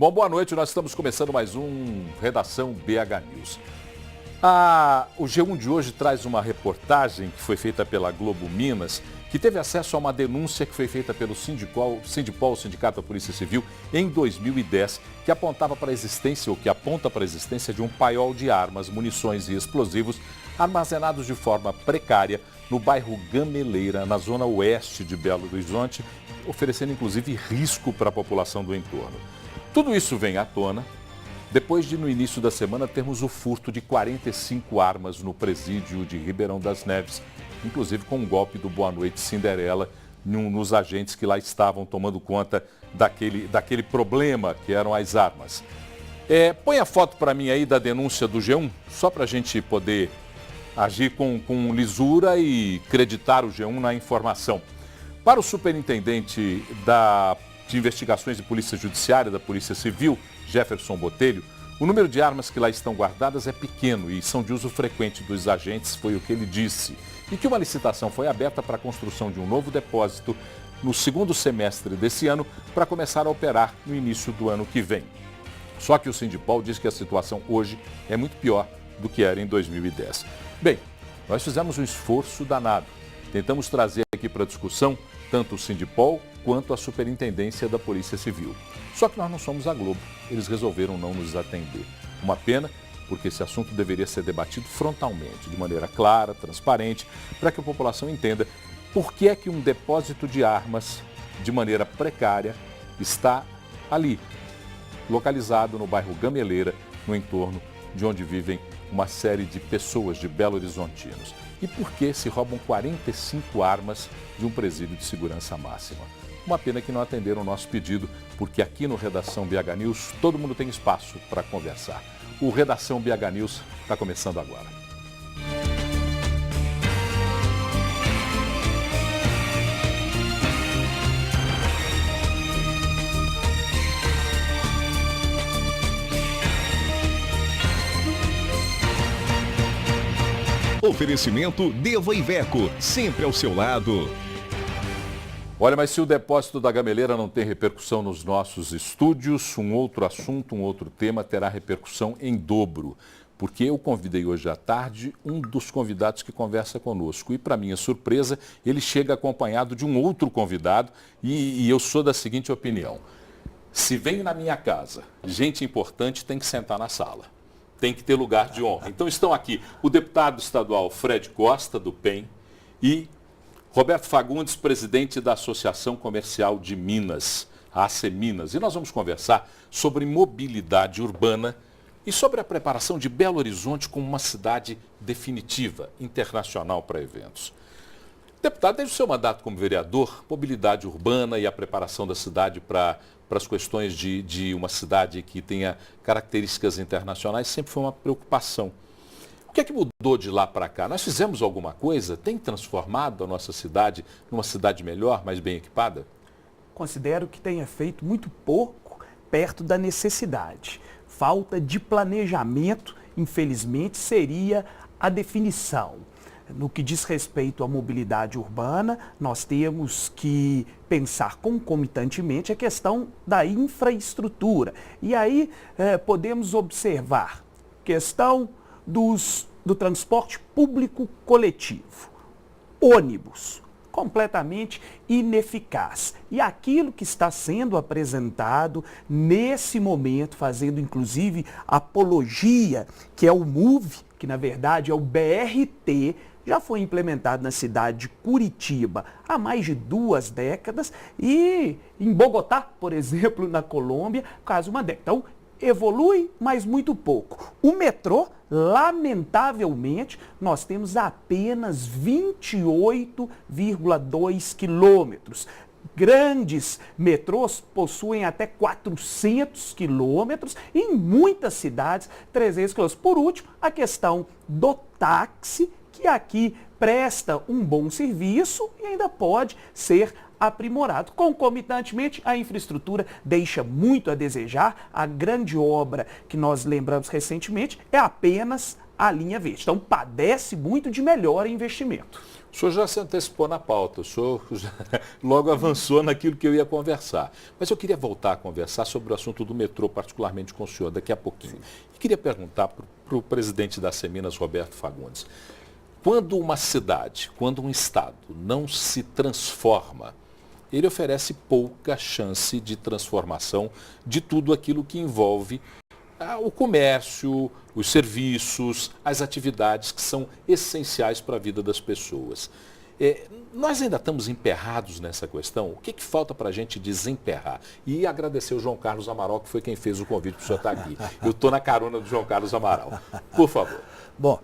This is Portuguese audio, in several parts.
Bom, boa noite, nós estamos começando mais um Redação BH News. O G1 de hoje traz uma reportagem que foi feita pela Globo Minas, que teve acesso a uma denúncia que foi feita pelo Sindipol, Sindicato da Polícia Civil, em 2010, que apontava para a existência, ou que aponta para a existência de um paiol de armas, munições e explosivos armazenados de forma precária no bairro Gameleira, na zona oeste de Belo Horizonte, oferecendo inclusive risco para a população do entorno. Tudo isso vem à tona depois de, no início da semana, termos o furto de 45 armas no presídio de Ribeirão das Neves, inclusive com um golpe do Boa Noite Cinderela nos agentes que lá estavam tomando conta daquele problema que eram as armas. Põe a foto para mim aí da denúncia do G1, só para a gente poder agir com lisura e creditar o G1 na informação. Para o superintendente de Investigações de Polícia Judiciária da Polícia Civil, Jefferson Botelho, o número de armas que lá estão guardadas é pequeno e são de uso frequente dos agentes, foi o que ele disse. E que uma licitação foi aberta para a construção de um novo depósito no segundo semestre desse ano para começar a operar no início do ano que vem. Só que o Sindipol diz que a situação hoje é muito pior do que era em 2010. Bem, nós fizemos um esforço danado. Tentamos trazer aqui para discussão tanto o Sindipol quanto a Superintendência da Polícia Civil. Só que nós não somos a Globo, eles resolveram não nos atender. Uma pena, porque esse assunto deveria ser debatido frontalmente, de maneira clara, transparente, para que a população entenda por que é que um depósito de armas, de maneira precária, está ali, localizado no bairro Gameleira, no entorno de onde vivem uma série de pessoas de Belo Horizontinos. E por que se roubam 45 armas de um presídio de segurança máxima? Uma pena que não atenderam o nosso pedido, porque aqui no Redação BH News todo mundo tem espaço para conversar. O Redação BH News está começando agora. Oferecimento Deva Iveco, sempre ao seu lado. Olha, mas se o depósito da Gameleira não tem repercussão nos nossos estúdios, um outro assunto, um outro tema terá repercussão em dobro. Porque eu convidei hoje à tarde um dos convidados que conversa conosco. E, para minha surpresa, ele chega acompanhado de um outro convidado e eu sou da seguinte opinião. Se vem na minha casa, gente importante tem que sentar na sala. Tem que ter lugar de honra. Então estão aqui o deputado estadual Fred Costa, do PEN, e Roberto Fagundes, presidente da Associação Comercial de Minas, a AC Minas. E nós vamos conversar sobre mobilidade urbana e sobre a preparação de Belo Horizonte como uma cidade definitiva, internacional para eventos. Deputado, desde o seu mandato como vereador, mobilidade urbana e a preparação da cidade para as questões de uma cidade que tenha características internacionais sempre foi uma preocupação. O que é que mudou de lá para cá? Nós fizemos alguma coisa? Tem transformado a nossa cidade numa cidade melhor, mais bem equipada? Considero que tenha feito muito pouco perto da necessidade. Falta de planejamento, infelizmente, seria a definição. No que diz respeito à mobilidade urbana, nós temos que pensar concomitantemente a questão da infraestrutura. E aí podemos observar questão do transporte público coletivo. Ônibus, completamente ineficaz. E aquilo que está sendo apresentado nesse momento, fazendo inclusive apologia, que é o MOVE, que na verdade é o BRT, já foi implementado na cidade de Curitiba há mais de 2 décadas e em Bogotá, por exemplo, na Colômbia, quase uma década. Então, evolui, mas muito pouco. O metrô, lamentavelmente, nós temos apenas 28,2 quilômetros. Grandes metrôs possuem até 400 quilômetros e em muitas cidades 300 quilômetros. Por último, a questão do táxi, que aqui presta um bom serviço e ainda pode ser aprimorado. Concomitantemente, a infraestrutura deixa muito a desejar. A grande obra que nós lembramos recentemente é apenas a linha verde. Então, padece muito de melhora em investimento. O senhor já se antecipou na pauta, o senhor já logo avançou naquilo que eu ia conversar. Mas eu queria voltar a conversar sobre o assunto do metrô, particularmente com o senhor, daqui a pouquinho. E queria perguntar para o presidente da Seminas, Roberto Fagundes, quando uma cidade, quando um estado não se transforma, ele oferece pouca chance de transformação de tudo aquilo que envolve o comércio, os serviços, as atividades que são essenciais para a vida das pessoas. Nós ainda estamos emperrados nessa questão? O que falta para a gente desemperrar? E agradecer o João Carlos Amaral, que foi quem fez o convite para o senhor estar aqui. Eu estou na carona do João Carlos Amaral. Por favor. Bom,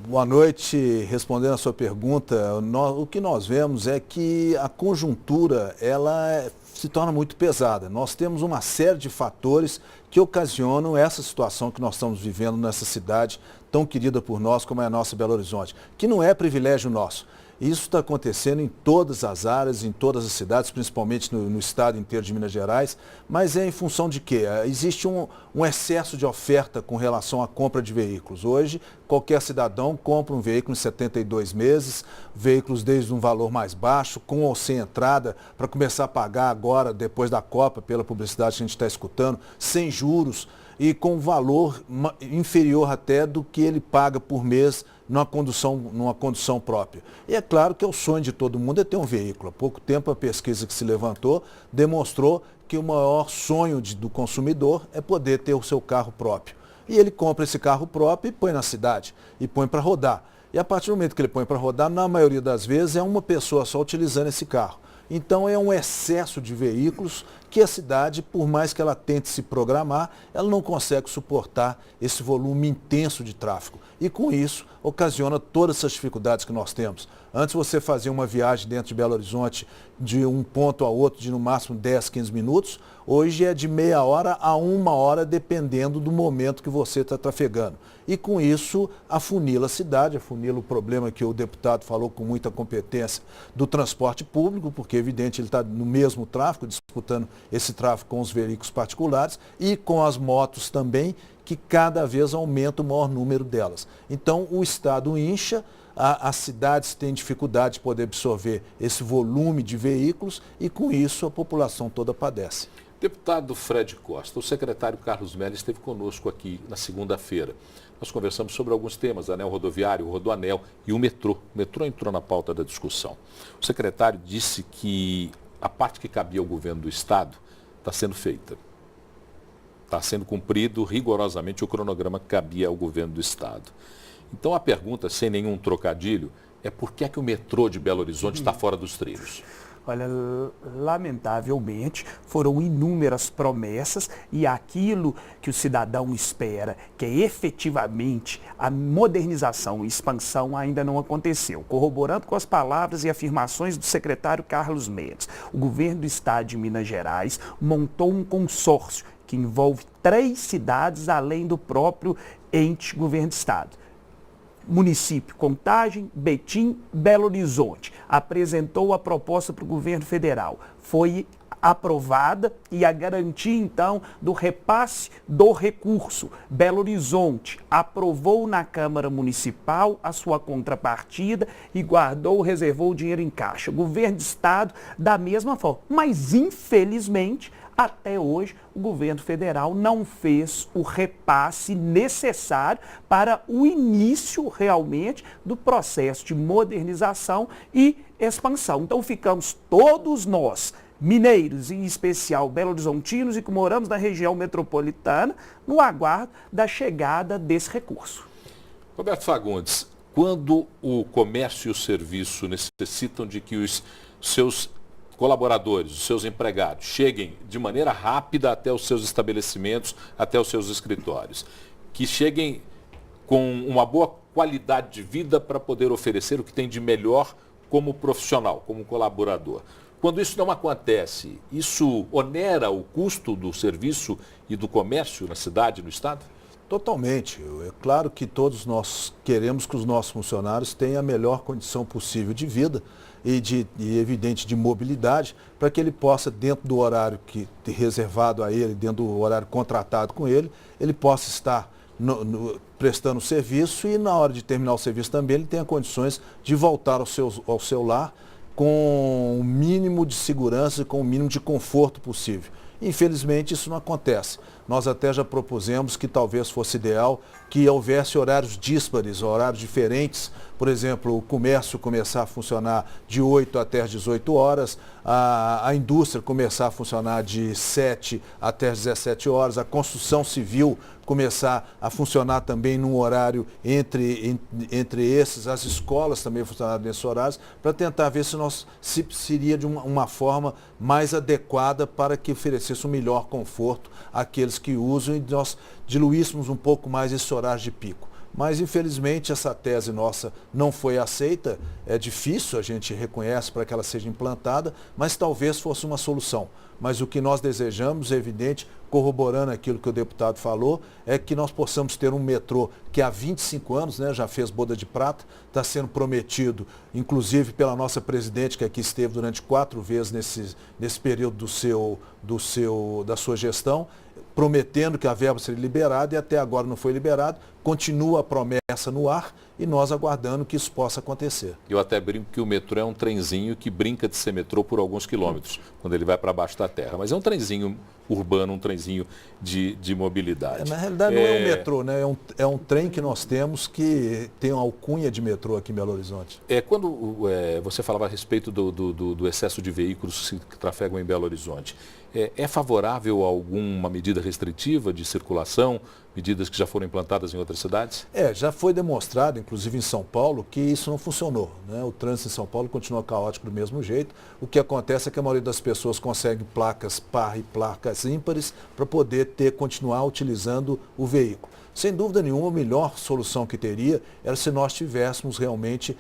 boa noite. Respondendo a sua pergunta, o que nós vemos é que a conjuntura ela se torna muito pesada. Nós temos uma série de fatores que ocasionam essa situação que nós estamos vivendo nessa cidade tão querida por nós como é a nossa Belo Horizonte, que não é privilégio nosso. Isso está acontecendo em todas as áreas, em todas as cidades, principalmente no estado inteiro de Minas Gerais, mas é em função de quê? Existe um excesso de oferta com relação à compra de veículos. Hoje, qualquer cidadão compra um veículo em 72 meses, veículos desde um valor mais baixo, com ou sem entrada, para começar a pagar agora, depois da Copa, pela publicidade que a gente está escutando, sem juros e com valor inferior até do que ele paga por mês numa condução própria. E é claro que é o sonho de todo mundo é ter um veículo. Há pouco tempo a pesquisa que se levantou demonstrou que o maior sonho do consumidor é poder ter o seu carro próprio. E ele compra esse carro próprio e põe na cidade, e põe para rodar. E a partir do momento que ele põe para rodar, na maioria das vezes é uma pessoa só utilizando esse carro. Então é um excesso de veículos que a cidade, por mais que ela tente se programar, ela não consegue suportar esse volume intenso de tráfego. E com isso, ocasiona todas essas dificuldades que nós temos. Antes você fazia uma viagem dentro de Belo Horizonte de um ponto a outro de no máximo 10, 15 minutos, hoje é de meia hora a 1 hora, dependendo do momento que você está trafegando. E com isso, afunila a cidade, afunila o problema que o deputado falou com muita competência do transporte público, porque, evidente, ele está no mesmo tráfego, disputando esse tráfego com os veículos particulares e com as motos também, que cada vez aumenta o maior número delas. Então, o Estado incha, as cidades têm dificuldade de poder absorver esse volume de veículos e, com isso, a população toda padece. Deputado Fred Costa, o secretário Carlos Melo esteve conosco aqui na segunda-feira. Nós conversamos sobre alguns temas, anel rodoviário, o rodoanel e o metrô. O metrô entrou na pauta da discussão. O secretário disse que a parte que cabia ao governo do Estado está sendo feita. Está sendo cumprido rigorosamente o cronograma que cabia ao governo do Estado. Então a pergunta, sem nenhum trocadilho, é por que é que o metrô de Belo Horizonte está fora dos trilhos? Olha, lamentavelmente, foram inúmeras promessas e aquilo que o cidadão espera, que é efetivamente a modernização e expansão, ainda não aconteceu. Corroborando com as palavras e afirmações do secretário Carlos Mendes, o governo do estado de Minas Gerais montou um consórcio que envolve 3 cidades, além do próprio ente governo do estado. Município Contagem, Betim, Belo Horizonte. Apresentou a proposta para o governo federal. Foi aprovada e a garantia, então, do repasse do recurso. Belo Horizonte aprovou na Câmara Municipal a sua contrapartida e reservou o dinheiro em caixa. O governo do estado, da mesma forma. Mas, infelizmente, até hoje, o governo federal não fez o repasse necessário para o início realmente do processo de modernização e expansão. Então, ficamos todos nós, mineiros, em especial belo-horizontinos e que moramos na região metropolitana, no aguardo da chegada desse recurso. Roberto Fagundes, quando o comércio e o serviço necessitam de que os seus colaboradores, os seus empregados, cheguem de maneira rápida até os seus estabelecimentos, até os seus escritórios, que cheguem com uma boa qualidade de vida para poder oferecer o que tem de melhor como profissional, como colaborador. Quando isso não acontece, isso onera o custo do serviço e do comércio na cidade, no estado? Totalmente. É claro que todos nós queremos que os nossos funcionários tenham a melhor condição possível de vida e evidente, de mobilidade, para que ele possa, dentro do horário reservado a ele, dentro do horário contratado com ele possa estar prestando serviço e na hora de terminar o serviço também ele tenha condições de voltar ao seu lar com o mínimo de segurança e com o mínimo de conforto possível. Infelizmente isso não acontece. Nós até já propusemos que talvez fosse ideal que houvesse horários díspares, horários diferentes. Por exemplo, o comércio começar a funcionar de 8 até as 18 horas, a indústria começar a funcionar de 7 até as 17 horas, a construção civil começar a funcionar também num horário entre esses, as escolas também funcionarem nesses horários, para tentar ver se seria de uma forma mais adequada para que oferecesse um melhor conforto àqueles que usam e nós diluíssemos um pouco mais esse horário de pico. Mas, infelizmente, essa tese nossa não foi aceita. É difícil, a gente reconhece para que ela seja implantada, mas talvez fosse uma solução. Mas o que nós desejamos, é evidente, corroborando aquilo que o deputado falou, é que nós possamos ter um metrô que há 25 anos, né, já fez boda de prata, está sendo prometido, inclusive pela nossa presidente, que aqui esteve durante 4 vezes nesse período da sua gestão, prometendo que a verba seria liberada e até agora não foi liberado. Continua a promessa no ar e nós aguardando que isso possa acontecer. Eu até brinco que o metrô é um trenzinho que brinca de ser metrô por alguns quilômetros, quando ele vai para baixo da terra. Mas é um trenzinho urbano, um trenzinho de mobilidade. Na realidade não é um metrô, né? É um trem que nós temos que tem uma alcunha de metrô aqui em Belo Horizonte. Quando você falava a respeito do excesso de veículos que trafegam em Belo Horizonte, é favorável a alguma medida restritiva de circulação, medidas que já foram implantadas em outras cidades? Já foi demonstrado, inclusive em São Paulo, que isso não funcionou, né? O trânsito em São Paulo continua caótico do mesmo jeito. O que acontece é que a maioria das pessoas consegue placas par e placas ímpares para poder continuar utilizando o veículo. Sem dúvida nenhuma, a melhor solução que teria era se nós tivéssemos realmente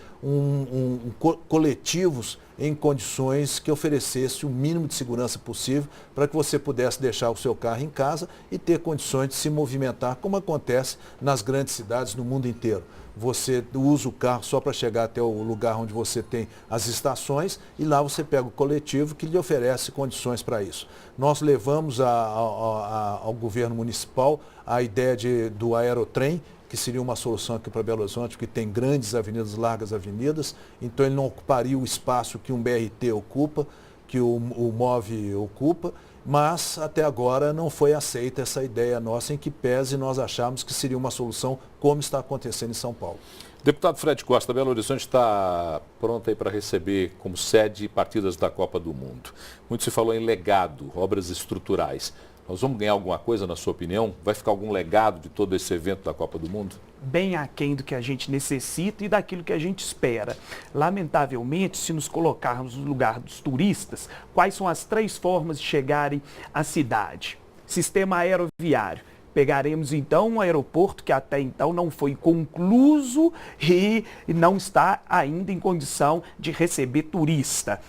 coletivos em condições que oferecesse o mínimo de segurança possível para que você pudesse deixar o seu carro em casa e ter condições de se movimentar, como acontece nas grandes cidades no mundo inteiro. Você usa o carro só para chegar até o lugar onde você tem as estações e lá você pega o coletivo que lhe oferece condições para isso. Nós levamos ao governo municipal a ideia do aerotrem, que seria uma solução aqui para Belo Horizonte, porque tem grandes avenidas, largas avenidas, então ele não ocuparia o espaço que um BRT ocupa, que o MOVE ocupa, mas até agora não foi aceita essa ideia nossa, em que pese nós achamos que seria uma solução como está acontecendo em São Paulo. Deputado Fred Costa, Belo Horizonte está pronto aí para receber como sede partidas da Copa do Mundo. Muito se falou em legado, obras estruturais. Nós vamos ganhar alguma coisa, na sua opinião? Vai ficar algum legado de todo esse evento da Copa do Mundo? Bem aquém do que a gente necessita e daquilo que a gente espera. Lamentavelmente, se nos colocarmos no lugar dos turistas, quais são as 3 formas de chegarem à cidade? Sistema aeroviário. Pegaremos então um aeroporto que até então não foi concluído e não está ainda em condição de receber turista.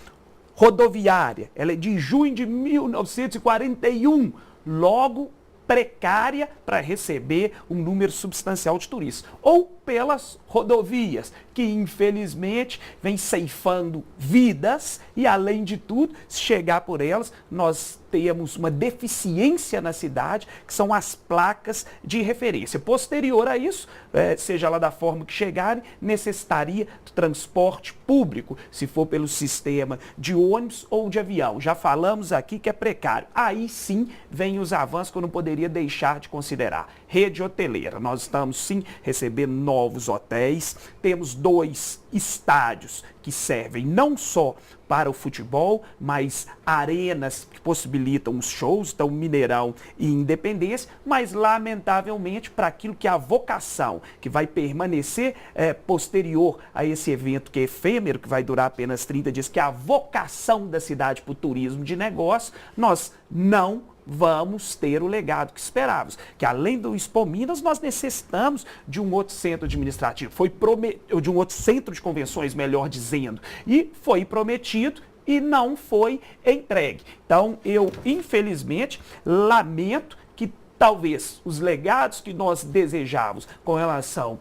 Rodoviária, ela é de junho de 1941, logo precária para receber um número substancial de turistas. Ou pelas rodovias, que infelizmente vem ceifando vidas e, além de tudo, se chegar por elas, nós temos uma deficiência na cidade, que são as placas de referência. Posterior a isso, seja lá da forma que chegarem, necessitaria do transporte público, se for pelo sistema de ônibus ou de avião. Já falamos aqui que é precário. Aí sim vem os avanços que eu não poderia deixar de considerar. Rede hoteleira. Nós estamos sim recebendo novos hotéis, temos 2 estádios que servem não só para o futebol, mas arenas que possibilitam os shows, então Mineirão e Independência, mas lamentavelmente para aquilo que é a vocação, que vai permanecer posterior a esse evento que é efêmero, que vai durar apenas 30 dias, que é a vocação da cidade para o turismo de negócio, nós não vamos ter o legado que esperávamos. Que além do Expo Minas, nós necessitamos de um outro centro administrativo, de um outro centro de convenções, melhor dizendo, e foi prometido e não foi entregue. Então, eu, infelizmente, lamento que talvez os legados que nós desejávamos com relação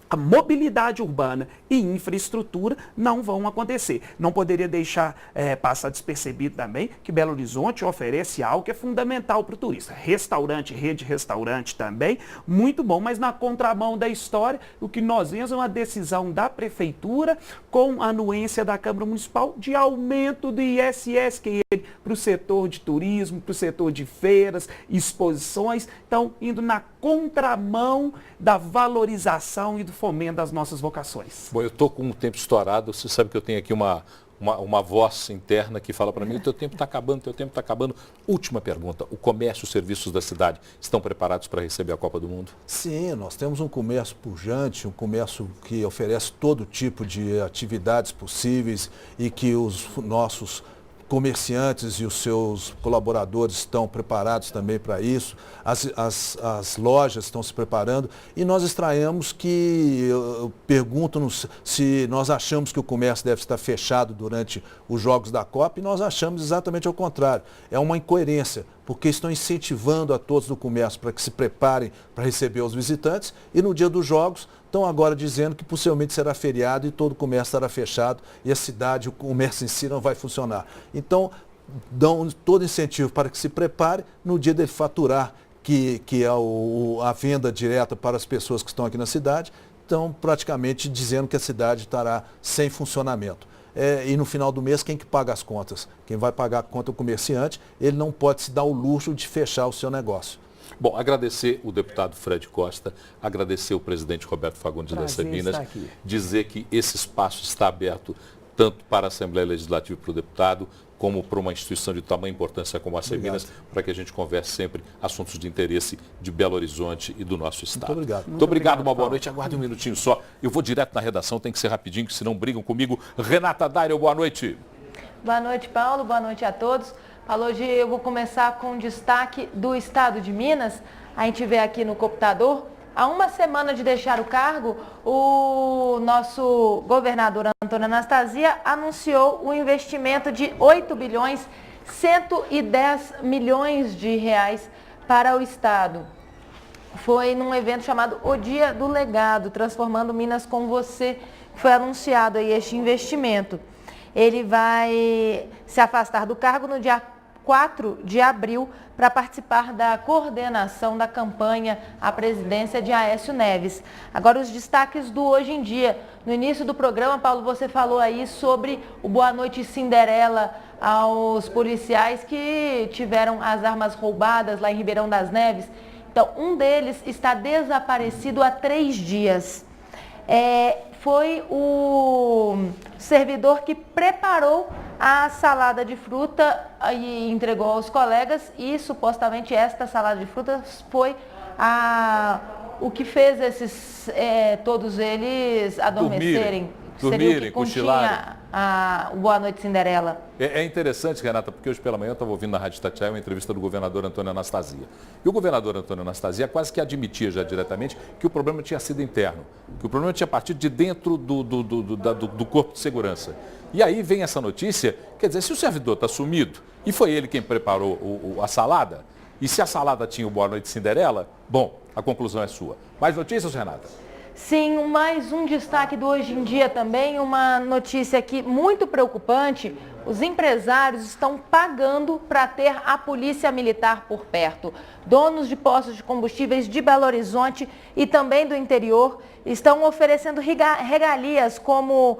a mobilidade urbana e infraestrutura não vão acontecer. Não poderia deixar passar despercebido também que Belo Horizonte oferece algo que é fundamental para o turista. Restaurante, rede restaurante também, muito bom, mas na contramão da história, o que nós vemos é uma decisão da Prefeitura com a anuência da Câmara Municipal de aumento do ISS para o setor de turismo, para o setor de feiras, exposições, então indo na contramão da valorização e do fomento das nossas vocações. Bom, eu estou com o tempo estourado, você sabe que eu tenho aqui uma voz interna que fala para mim, o teu tempo está acabando, teu tempo está acabando. Última pergunta, o comércio e os serviços da cidade estão preparados para receber a Copa do Mundo? Sim, nós temos um comércio pujante, um comércio que oferece todo tipo de atividades possíveis e que os nossos comerciantes e os seus colaboradores estão preparados também para isso, as lojas estão se preparando e nós extraímos que, perguntam-nos se nós achamos que o comércio deve estar fechado durante os Jogos da Copa e nós achamos exatamente ao contrário. É uma incoerência, porque estão incentivando a todos do comércio para que se preparem para receber os visitantes e no dia dos Jogos estão agora dizendo que possivelmente será feriado e todo o comércio estará fechado e a cidade, o comércio em si não vai funcionar. Então, dão todo incentivo para que se prepare no dia de faturar, que é a venda direta para as pessoas que estão aqui na cidade, estão praticamente dizendo que a cidade estará sem funcionamento. E no final do mês, quem que paga as contas? Quem vai pagar a conta é o comerciante, ele não pode se dar o luxo de fechar o seu negócio. Bom, agradecer o deputado Fred Costa, agradecer o presidente Roberto Fagundes da Semminas, dizer que esse espaço está aberto tanto para a Assembleia Legislativa e para o deputado, como para uma instituição de tamanha importância como a Semminas, para que a gente converse sempre assuntos de interesse de Belo Horizonte e do nosso estado. Muito obrigado. Muito obrigado, uma boa noite. Aguarde um minutinho só. Eu vou direto na redação, tem que ser rapidinho, que senão brigam comigo. Renata Dairel, boa noite. Boa noite, Paulo. Boa noite a todos. Paulo, hoje eu vou começar com um destaque do estado de Minas. A gente vê aqui no computador. Há uma semana de deixar o cargo, o nosso governador Antônio Anastasia anunciou um investimento de 8 bilhões 110 milhões de reais para o estado. Foi num evento chamado O Dia do Legado, Transformando Minas com Você, que foi anunciado aí este investimento. Ele vai se afastar do cargo no dia 4 de abril para participar da coordenação da campanha à presidência de Aécio Neves. Agora os destaques do Hoje em Dia. No início do programa, Paulo, você falou aí sobre o Boa Noite Cinderela aos policiais que tiveram as armas roubadas lá em Ribeirão das Neves. Então, um deles está desaparecido há 3 dias. Foi o servidor que preparou a salada de fruta e entregou aos colegas e supostamente esta salada de frutas foi o que fez todos eles adormecerem. Dormirem, cochilarem. O Boa Noite Cinderela. É interessante, Renata, porque hoje pela manhã eu estava ouvindo na Rádio Itatiaia uma entrevista do governador Antônio Anastasia. E o governador Antônio Anastasia quase que admitia já diretamente que o problema tinha sido interno, que o problema tinha partido de dentro do corpo de segurança. E aí vem essa notícia, quer dizer, se o servidor está sumido e foi ele quem preparou a salada, e se a salada tinha o Boa Noite Cinderela, bom, a conclusão é sua. Mais notícias, Renata? Sim, mais um destaque do Hoje em Dia também, uma notícia aqui muito preocupante. Os empresários estão pagando para ter a polícia militar por perto. Donos de postos de combustíveis de Belo Horizonte e também do interior estão oferecendo regalias como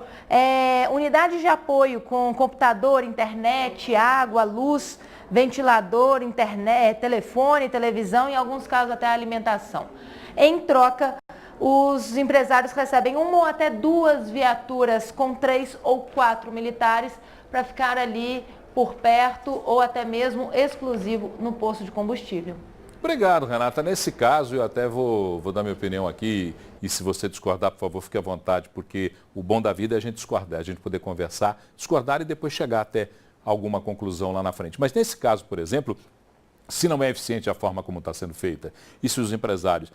unidades de apoio com computador, internet, água, luz, ventilador, internet, telefone, televisão e em alguns casos até alimentação. Em troca, os empresários recebem 1 ou até 2 viaturas com 3 ou 4 militares para ficar ali por perto ou até mesmo exclusivo no posto de combustível. Obrigado, Renata. Nesse caso, eu até vou dar minha opinião aqui e se você discordar, por favor, fique à vontade, porque o bom da vida é a gente discordar, a gente poder conversar, discordar e depois chegar até alguma conclusão lá na frente. Mas nesse caso, por exemplo, se não é eficiente a forma como está sendo feita, e se os empresários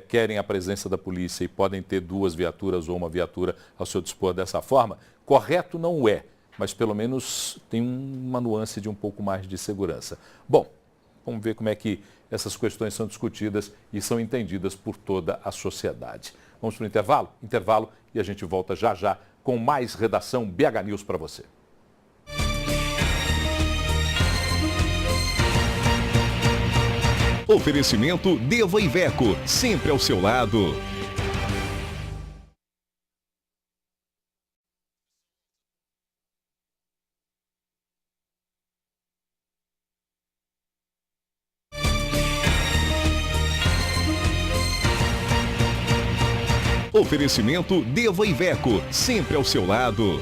querem a presença da polícia e podem ter 2 viaturas ou 1 viatura ao seu dispor dessa forma, correto não é, mas pelo menos tem uma nuance de um pouco mais de segurança. Bom, vamos ver como é que essas questões são discutidas e são entendidas por toda a sociedade. Vamos para o intervalo e a gente volta já já com mais redação BH News para você. Oferecimento Deva Iveco, sempre ao seu lado. Oferecimento Deva Iveco, sempre ao seu lado.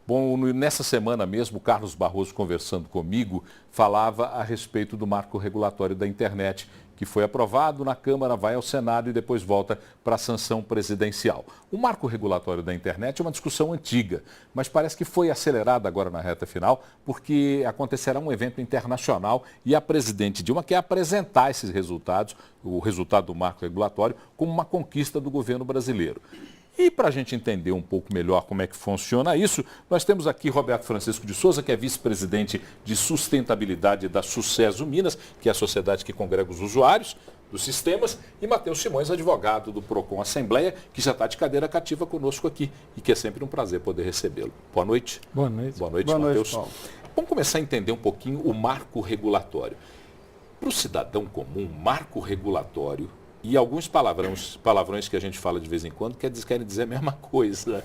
Bom, nessa semana mesmo, o Carlos Barroso, conversando comigo, falava a respeito do marco regulatório da internet, que foi aprovado na Câmara, vai ao Senado e depois volta para a sanção presidencial. O marco regulatório da internet é uma discussão antiga, mas parece que foi acelerada agora na reta final, porque acontecerá um evento internacional e a presidente Dilma quer apresentar esses resultados, o resultado do marco regulatório, como uma conquista do governo brasileiro. E para a gente entender um pouco melhor como é que funciona isso, nós temos aqui Roberto Francisco de Souza, que é vice-presidente de sustentabilidade da Sucesso Minas, que é a sociedade que congrega os usuários dos sistemas, e Matheus Simões, advogado do Procon Assembleia, que já está de cadeira cativa conosco aqui e que é sempre um prazer poder recebê-lo. Boa noite. Boa noite. Boa noite, Matheus. Vamos começar a entender um pouquinho o marco regulatório. Para o cidadão comum, marco regulatório e alguns palavrões que a gente fala de vez em quando querem dizer a mesma coisa.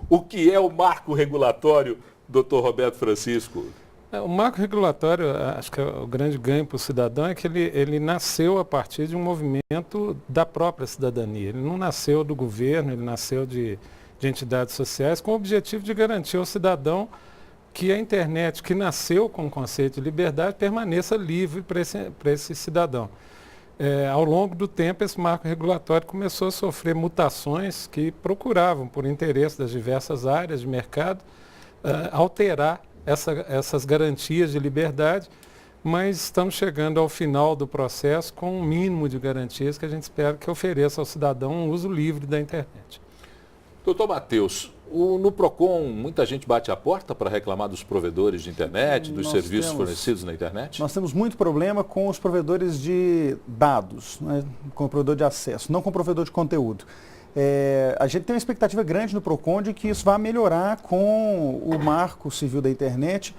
O que é o marco regulatório, doutor Roberto Francisco? O marco regulatório, acho que o grande ganho para o cidadão é que ele nasceu a partir de um movimento da própria cidadania. Ele não nasceu do governo, ele nasceu de entidades sociais com o objetivo de garantir ao cidadão que a internet, que nasceu com o conceito de liberdade, permaneça livre para esse cidadão. Ao longo do tempo, esse marco regulatório começou a sofrer mutações que procuravam, por interesse das diversas áreas de mercado, alterar essas garantias de liberdade, mas estamos chegando ao final do processo com um mínimo de garantias que a gente espera que ofereça ao cidadão um uso livre da internet. Doutor Matheus, no Procon, muita gente bate a porta para reclamar dos provedores de internet, dos serviços fornecidos na internet? Nós temos muito problema com os provedores de dados, né, com o provedor de acesso, não com o provedor de conteúdo. A gente tem uma expectativa grande no Procon de que isso vai melhorar com o marco civil da internet,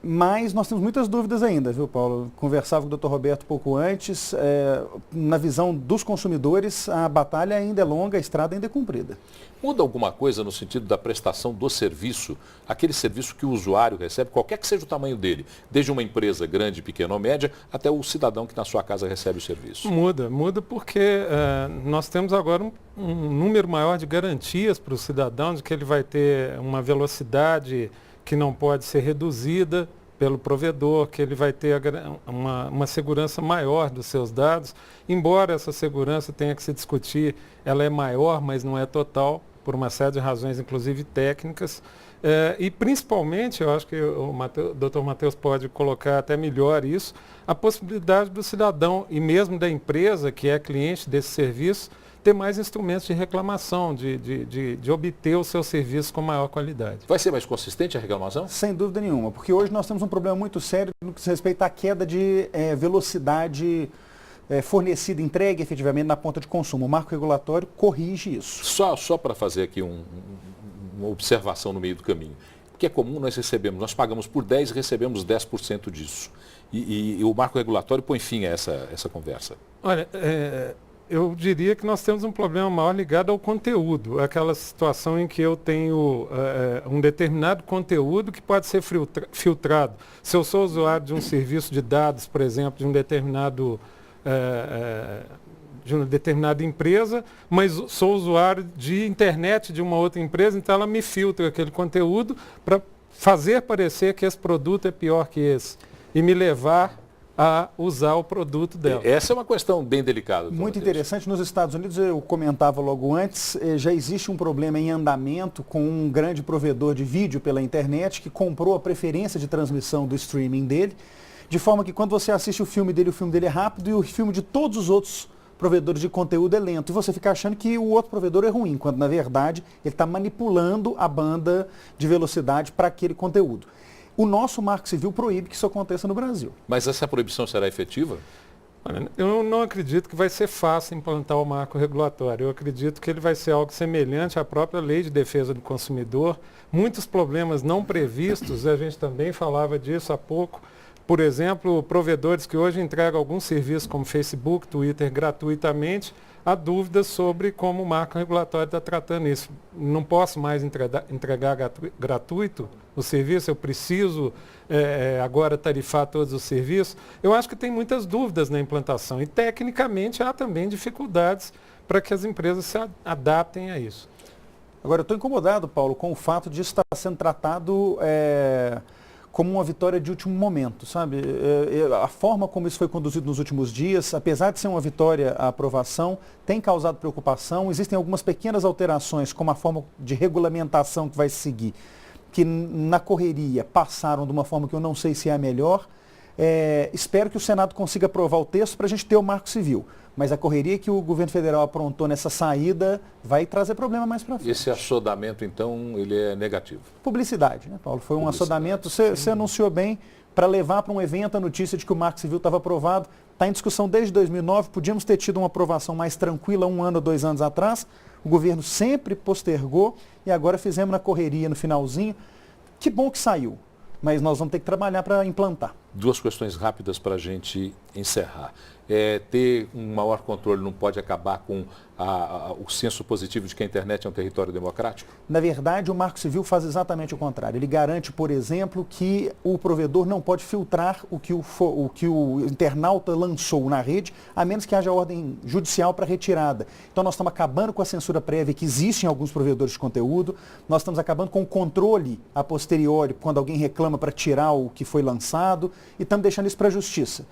mas nós temos muitas dúvidas ainda, viu, Paulo? Conversava com o Dr. Roberto pouco antes, na visão dos consumidores, a batalha ainda é longa, a estrada ainda é comprida. Muda alguma coisa no sentido da prestação do serviço, aquele serviço que o usuário recebe, qualquer que seja o tamanho dele, desde uma empresa grande, pequena ou média, até o cidadão que na sua casa recebe o serviço? Muda porque nós temos agora um número maior de garantias para o cidadão, de que ele vai ter uma velocidade que não pode ser reduzida pelo provedor, que ele vai ter uma segurança maior dos seus dados, embora essa segurança tenha que se discutir, ela é maior, mas não é total, por uma série de razões, inclusive técnicas, e principalmente, eu acho que o Dr. Matheus pode colocar até melhor isso, a possibilidade do cidadão e mesmo da empresa, que é cliente desse serviço, ter mais instrumentos de reclamação, de obter o seu serviço com maior qualidade. Vai ser mais consistente a reclamação? Sem dúvida nenhuma, porque hoje nós temos um problema muito sério no que se respeita à queda de velocidade fornecida, entregue efetivamente na ponta de consumo. O marco regulatório corrige isso. Só para fazer aqui uma observação no meio do caminho. Porque é comum nós pagamos por 10 e recebemos 10% disso. E o marco regulatório põe fim a essa conversa. Olha, eu diria que nós temos um problema maior ligado ao conteúdo, aquela situação em que eu tenho um determinado conteúdo que pode ser filtrado. Se eu sou usuário de um serviço de dados, por exemplo, de uma determinada empresa, mas sou usuário de internet de uma outra empresa, então ela me filtra aquele conteúdo para fazer parecer que esse produto é pior que esse e me levar a usar o produto dela. Essa é uma questão bem delicada. Muito interessante. Nos Estados Unidos, eu comentava logo antes, já existe um problema em andamento com um grande provedor de vídeo pela internet que comprou a preferência de transmissão do streaming dele, de forma que quando você assiste o filme dele é rápido e o filme de todos os outros provedores de conteúdo é lento. E você fica achando que o outro provedor é ruim, quando na verdade ele está manipulando a banda de velocidade para aquele conteúdo. O nosso Marco Civil proíbe que isso aconteça no Brasil. Mas essa proibição será efetiva? Olha, eu não acredito que vai ser fácil implantar o marco regulatório. Eu acredito que ele vai ser algo semelhante à própria Lei de Defesa do Consumidor. Muitos problemas não previstos, a gente também falava disso há pouco. Por exemplo, provedores que hoje entregam alguns serviços como Facebook, Twitter gratuitamente, há dúvidas sobre como o marco regulatório está tratando isso. Não posso mais entregar gratuito o serviço, eu preciso agora tarifar todos os serviços. Eu acho que tem muitas dúvidas na implantação e, tecnicamente, há também dificuldades para que as empresas se adaptem a isso. Agora, eu estou incomodado, Paulo, com o fato de estar sendo tratado como uma vitória de último momento, sabe? A forma como isso foi conduzido nos últimos dias, apesar de ser uma vitória a aprovação, tem causado preocupação. Existem algumas pequenas alterações, como a forma de regulamentação que vai se seguir, que na correria passaram de uma forma que eu não sei se é a melhor. Espero que o Senado consiga aprovar o texto para a gente ter o Marco Civil. Mas a correria que o governo federal aprontou nessa saída vai trazer problema mais para frente. Esse assodamento, então, ele é negativo? Publicidade, né, Paulo? Foi um assodamento, você anunciou bem, para levar para um evento a notícia de que o Marco Civil estava aprovado. Está em discussão desde 2009, podíamos ter tido uma aprovação mais tranquila 1 ano ou 2 anos atrás. O governo sempre postergou e agora fizemos na correria no finalzinho. Que bom que saiu, mas nós vamos ter que trabalhar para implantar. 2 questões rápidas para a gente encerrar. Ter um maior controle não pode acabar com o senso positivo de que a internet é um território democrático? Na verdade, o Marco Civil faz exatamente o contrário. Ele garante, por exemplo, que o provedor não pode filtrar o que o internauta lançou na rede, a menos que haja ordem judicial para retirada. Então, nós estamos acabando com a censura prévia que existe em alguns provedores de conteúdo, nós estamos acabando com o controle a posteriori, quando alguém reclama para tirar o que foi lançado, e estamos deixando isso para a justiça.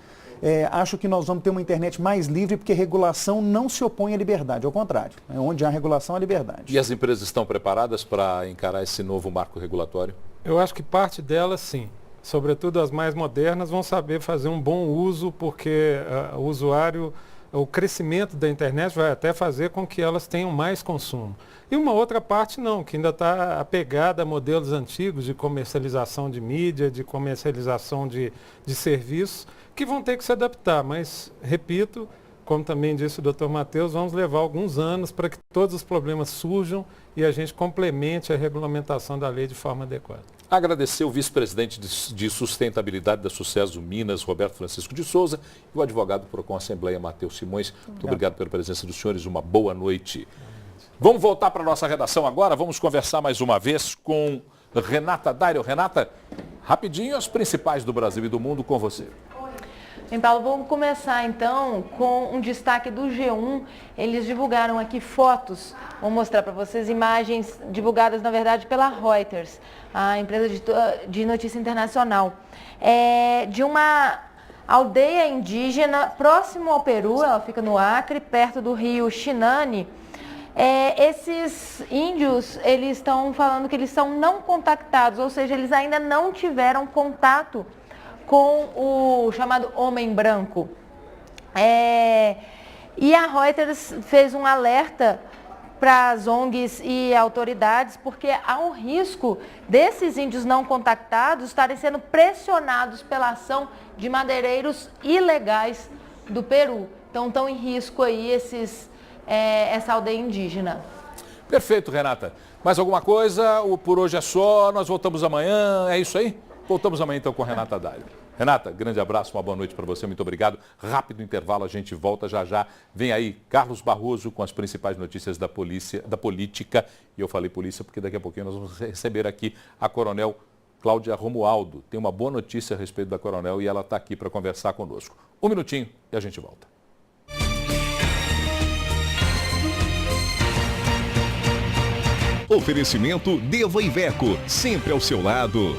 Acho que nós vamos ter uma internet mais livre, porque regulação não se opõe à liberdade, ao contrário. Onde há regulação, há liberdade. E as empresas estão preparadas para encarar esse novo marco regulatório? Eu acho que parte delas, sim. Sobretudo as mais modernas vão saber fazer um bom uso, porque o usuário, o crescimento da internet vai até fazer com que elas tenham mais consumo. E uma outra parte não, que ainda está apegada a modelos antigos de comercialização de mídia, de comercialização de serviços, que vão ter que se adaptar, mas, repito, como também disse o Dr. Matheus, vamos levar alguns anos para que todos os problemas surjam e a gente complemente a regulamentação da lei de forma adequada. Agradecer o vice-presidente de sustentabilidade da Sucesso Minas, Roberto Francisco de Souza, e o advogado do Procon Assembleia, Matheus Simões. Muito obrigado pela presença dos senhores, uma boa noite. Vamos voltar para a nossa redação agora, vamos conversar mais uma vez com Renata Dario. Renata, rapidinho, as principais do Brasil e do mundo com você. Bem, Paulo, vamos começar então com um destaque do G1. Eles divulgaram aqui fotos, vou mostrar para vocês imagens divulgadas, na verdade, pela Reuters, a empresa de notícia internacional, de uma aldeia indígena próximo ao Peru, ela fica no Acre, perto do rio Xinani. Esses índios, eles estão falando que eles são não contactados, ou seja, eles ainda não tiveram contato com o chamado homem branco. E a Reuters fez um alerta para as ONGs e autoridades, porque há um risco desses índios não contactados estarem sendo pressionados pela ação de madeireiros ilegais do Peru. Então estão em risco aí essa aldeia indígena. Perfeito, Renata. Mais alguma coisa? Por hoje é só, nós voltamos amanhã, é isso aí? Voltamos amanhã então com a Renata Dario. Renata, grande abraço, uma boa noite para você, muito obrigado. Rápido intervalo, a gente volta já já. Vem aí Carlos Barroso com as principais notícias da política. E eu falei polícia porque daqui a pouquinho nós vamos receber aqui a coronel Cláudia Romualdo. Tem uma boa notícia a respeito da coronel e ela está aqui para conversar conosco. Um minutinho e a gente volta. Oferecimento Deva Iveco, sempre ao seu lado.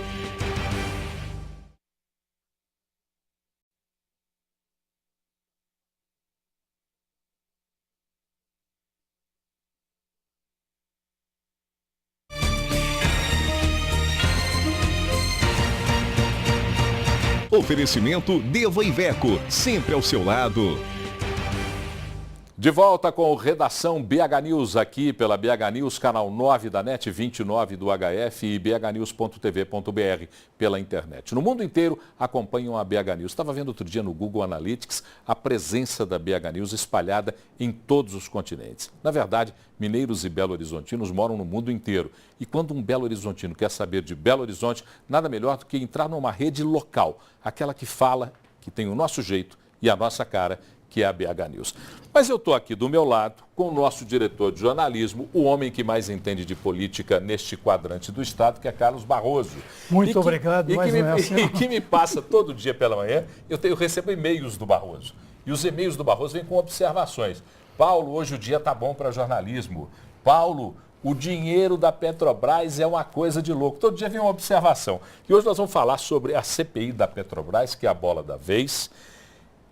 Oferecimento Deva Iveco, sempre ao seu lado. De volta com o Redação BH News, aqui pela BH News, canal 9 da NET, 29 do HF e bhnews.tv.br pela internet. No mundo inteiro acompanham a BH News. Estava vendo outro dia no Google Analytics a presença da BH News espalhada em todos os continentes. Na verdade, mineiros e belo-horizontinos moram no mundo inteiro. E quando um belo-horizontino quer saber de Belo Horizonte, nada melhor do que entrar numa rede local, aquela que fala, que tem o nosso jeito e a nossa cara, que é a BH News. Mas eu estou aqui do meu lado com o nosso diretor de jornalismo, o homem que mais entende de política neste quadrante do Estado, que é Carlos Barroso. Muito obrigado. E que me passa todo dia pela manhã, eu recebo e-mails do Barroso. E os e-mails do Barroso vêm com observações. Paulo, hoje o dia está bom para jornalismo. Paulo, o dinheiro da Petrobras é uma coisa de louco. Todo dia vem uma observação. E hoje nós vamos falar sobre a CPI da Petrobras, que é a bola da vez.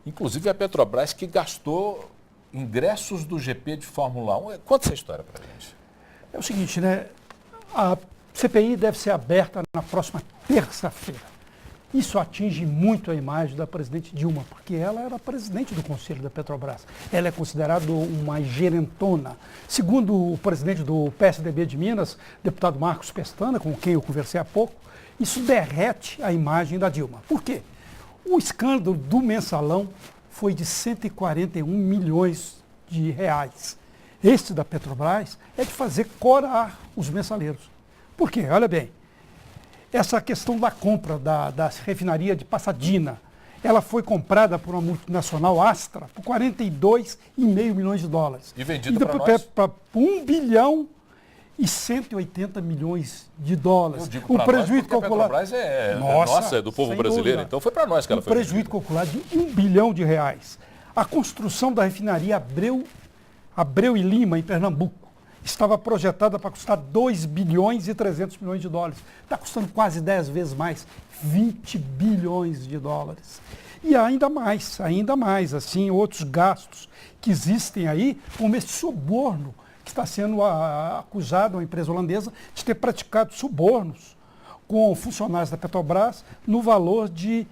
Inclusive a Petrobras que gastou ingressos do GP de Fórmula 1. Conta essa história para a gente. É o seguinte, né? A CPI deve ser aberta na próxima terça-feira. Isso atinge muito a imagem da presidente Dilma, porque ela era presidente do Conselho da Petrobras. Ela é considerada uma gerentona. Segundo o presidente do PSDB de Minas, deputado Marcos Pestana, com quem eu conversei há pouco, isso derrete a imagem da Dilma. Por quê? O escândalo do mensalão foi de 141 milhões de reais. Este da Petrobras é de fazer corar os mensaleiros. Por quê? Olha bem, essa questão da compra da refinaria de Pasadena, ela foi comprada por uma multinacional Astra por 42,5 milhões de dólares. E vendida para nós? Para 1 bilhão e 180 milhões de dólares. Eu digo para nós porque a Petrobras é nossa, é do povo brasileiro, então foi para nós que ela foi vendida. Prejuízo calculado de 1 bilhão de reais. A construção da refinaria Abreu e Lima, em Pernambuco, estava projetada para custar 2 bilhões e 300 milhões de dólares. Está custando quase 10 vezes mais, 20 bilhões de dólares. E ainda mais, assim, outros gastos que existem aí, como esse suborno, que está sendo acusado, uma empresa holandesa, de ter praticado subornos com funcionários da Petrobras no valor de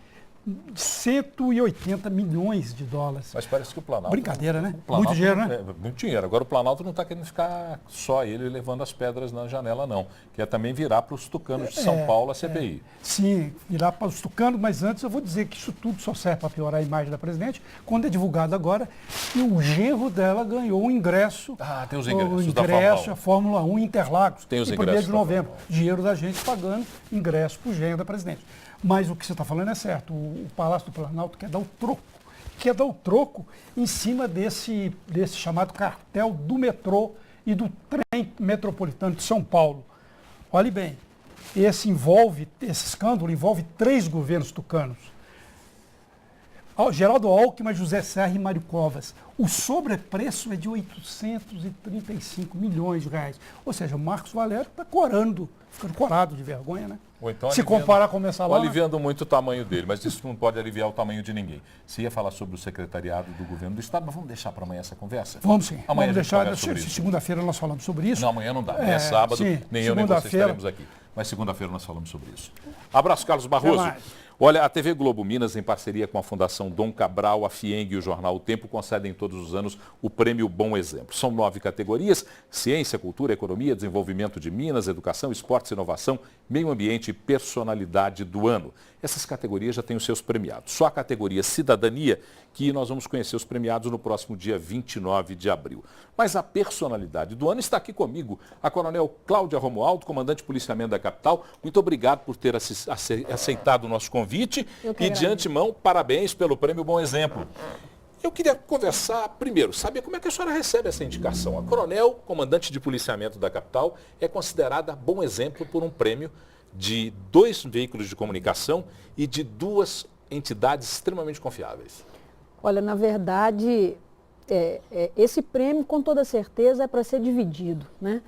180 milhões de dólares. Mas parece que o Planalto... Brincadeira, né? Muito dinheiro, né? Muito dinheiro. Agora o Planalto não está querendo ficar só ele levando as pedras na janela, não. Quer também virar para os tucanos de São Paulo a CPI. Sim, virar para os tucanos, mas antes eu vou dizer que isso tudo só serve para piorar a imagem da presidente, quando é divulgado agora que o genro dela ganhou um ingresso. Tem os ingressos da Fórmula 1. A Fórmula 1 Interlagos. Tem os em ingressos 1º de novembro. Dinheiro da gente pagando ingresso para o genro da presidente. Mas o que você está falando é certo. O Palácio do Planalto quer dar o troco em cima desse chamado cartel do metrô e do trem metropolitano de São Paulo. Olhe bem, esse escândalo envolve 3 governos tucanos. Geraldo Alckmin, José Serra e Mário Covas. O sobrepreço é de 835 milhões de reais. Ou seja, o Marcos Valério está ficando corado de vergonha, né? Ou então se comparar com o mensalão. Aliviando muito o tamanho dele, mas isso não pode aliviar o tamanho de ninguém. Você ia falar sobre o secretariado do governo do Estado, mas vamos deixar para amanhã essa conversa? Vamos sim. Amanhã vamos deixar, segunda-feira nós falamos sobre isso. Não, amanhã não dá. É sábado, sim, nem eu nem você estaremos aqui. Mas segunda-feira nós falamos sobre isso. Abraço, Carlos Barroso. Olha, a TV Globo Minas, em parceria com a Fundação Dom Cabral, a FIENG e o Jornal O Tempo, concedem todos os anos o Prêmio Bom Exemplo. São 9 categorias: ciência, cultura, economia, desenvolvimento de Minas, educação, esportes, inovação, meio ambiente e personalidade do ano. Essas categorias já têm os seus premiados. Só a categoria Cidadania, que nós vamos conhecer os premiados no próximo dia 29 de abril. Mas a personalidade do ano está aqui comigo, a Coronel Cláudia Romualdo, comandante de policiamento da capital. Muito obrigado por ter aceitado o nosso convite e de antemão, parabéns pelo Prêmio Bom Exemplo. Eu queria conversar primeiro, saber como é que a senhora recebe essa indicação. A Coronel, comandante de policiamento da capital, é considerada bom exemplo por um prêmio de 2 veículos de comunicação e de 2 entidades extremamente confiáveis. Olha, na verdade, esse prêmio, com toda certeza, é para ser dividido, né?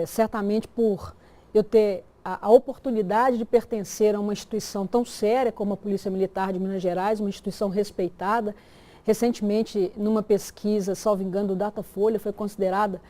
Certamente por eu ter a oportunidade de pertencer a uma instituição tão séria como a Polícia Militar de Minas Gerais, uma instituição respeitada. Recentemente, numa pesquisa, salvo engano, do Datafolha, foi considerada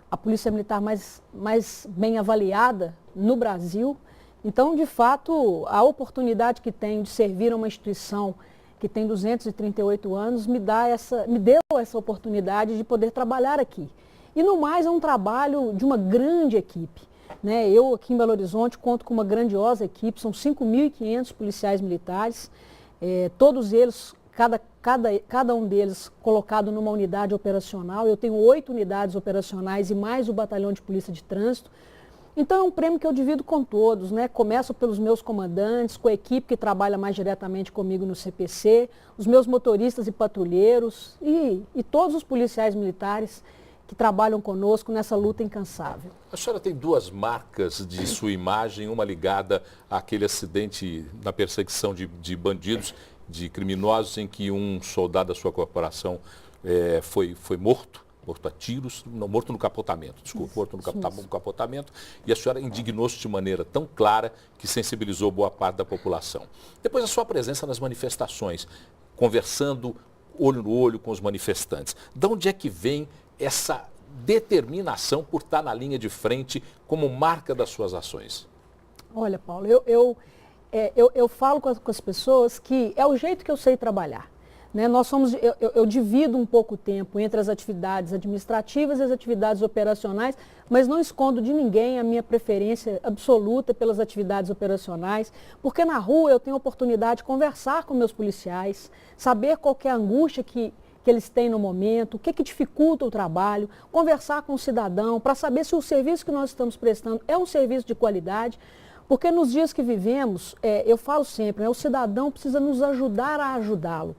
a Polícia Militar mais bem avaliada no Brasil. Então, de fato, a oportunidade que tenho de servir a uma instituição que tem 238 anos, me deu essa oportunidade de poder trabalhar aqui. E no mais é um trabalho de uma grande equipe, né? Eu aqui em Belo Horizonte conto com uma grandiosa equipe, são 5.500 policiais militares, todos eles, cada um deles colocado numa unidade operacional. Eu tenho 8 unidades operacionais e mais o batalhão de polícia de trânsito. Então é um prêmio que eu divido com todos, né? Começo pelos meus comandantes, com a equipe que trabalha mais diretamente comigo no CPC, os meus motoristas e patrulheiros e todos os policiais militares que trabalham conosco nessa luta incansável. A senhora tem 2 marcas de sua imagem, uma ligada àquele acidente na perseguição de bandidos, de criminosos, em que um soldado da sua corporação foi morto a tiros, não, morto no capotamento, desculpa, morto no capotamento, e a senhora indignou-se de maneira tão clara que sensibilizou boa parte da população. Depois a sua presença nas manifestações, conversando olho no olho com os manifestantes. De onde é que vem essa determinação por estar na linha de frente como marca das suas ações? Olha, Paulo, eu falo com as pessoas que é o jeito que eu sei trabalhar. Né? Eu divido um pouco o tempo entre as atividades administrativas e as atividades operacionais, mas não escondo de ninguém a minha preferência absoluta pelas atividades operacionais, porque na rua eu tenho a oportunidade de conversar com meus policiais, saber qual que é a angústia que eles têm no momento, o que dificulta o trabalho, conversar com o cidadão para saber se o serviço que nós estamos prestando é um serviço de qualidade, porque nos dias que vivemos, eu falo sempre, o cidadão precisa nos ajudar a ajudá-lo.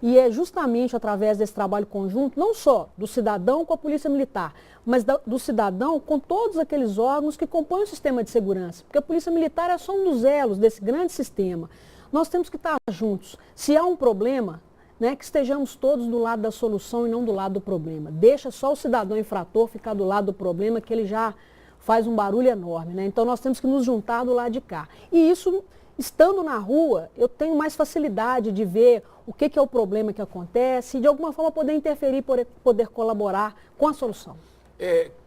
E é justamente através desse trabalho conjunto, não só do cidadão com a Polícia Militar, mas do cidadão com todos aqueles órgãos que compõem o sistema de segurança. Porque a Polícia Militar é só um dos elos desse grande sistema. Nós temos que estar juntos. Se há um problema, né, que estejamos todos do lado da solução e não do lado do problema. Deixa só o cidadão infrator ficar do lado do problema, que ele já faz um barulho enorme, né? Então nós temos que nos juntar do lado de cá. E isso, estando na rua, eu tenho mais facilidade de ver o que é o problema que acontece e de alguma forma poder interferir, poder colaborar com a solução.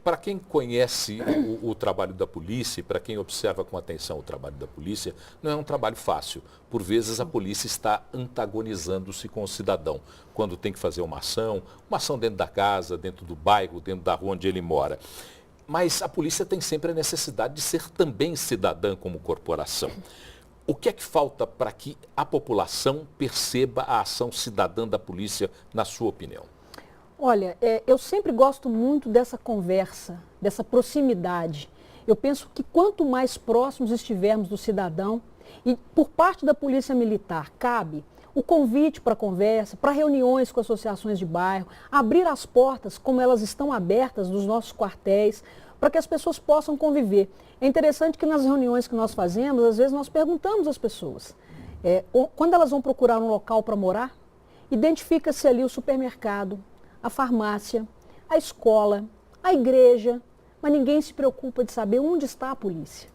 Para quem conhece o trabalho da polícia, para quem observa com atenção o trabalho da polícia, não é um trabalho fácil. Por vezes a polícia está antagonizando-se com o cidadão, quando tem que fazer uma ação dentro da casa, dentro do bairro, dentro da rua onde ele mora. Mas a polícia tem sempre a necessidade de ser também cidadã como corporação. O que é que falta para que a população perceba a ação cidadã da polícia, na sua opinião? Olha, eu sempre gosto muito dessa conversa, dessa proximidade. Eu penso que quanto mais próximos estivermos do cidadão, e por parte da Polícia Militar cabe o convite para conversa, para reuniões com associações de bairro, abrir as portas como elas estão abertas dos nossos quartéis, para que as pessoas possam conviver. É interessante que nas reuniões que nós fazemos, às vezes nós perguntamos às pessoas, quando elas vão procurar um local para morar, identifica-se ali o supermercado, a farmácia, a escola, a igreja, mas ninguém se preocupa de saber onde está a polícia.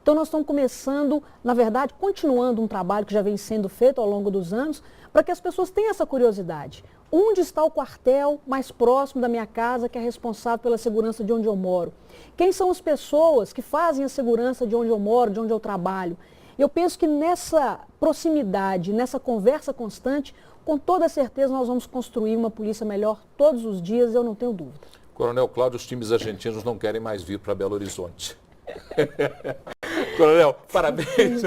Então nós estamos começando, na verdade, continuando um trabalho que já vem sendo feito ao longo dos anos, para que as pessoas tenham essa curiosidade. Onde está o quartel mais próximo da minha casa que é responsável pela segurança de onde eu moro? Quem são as pessoas que fazem a segurança de onde eu moro, de onde eu trabalho? Eu penso que nessa proximidade, nessa conversa constante, com toda certeza nós vamos construir uma polícia melhor todos os dias, eu não tenho dúvida. Coronel Cláudio, os times argentinos não querem mais vir para Belo Horizonte. Coronel, parabéns.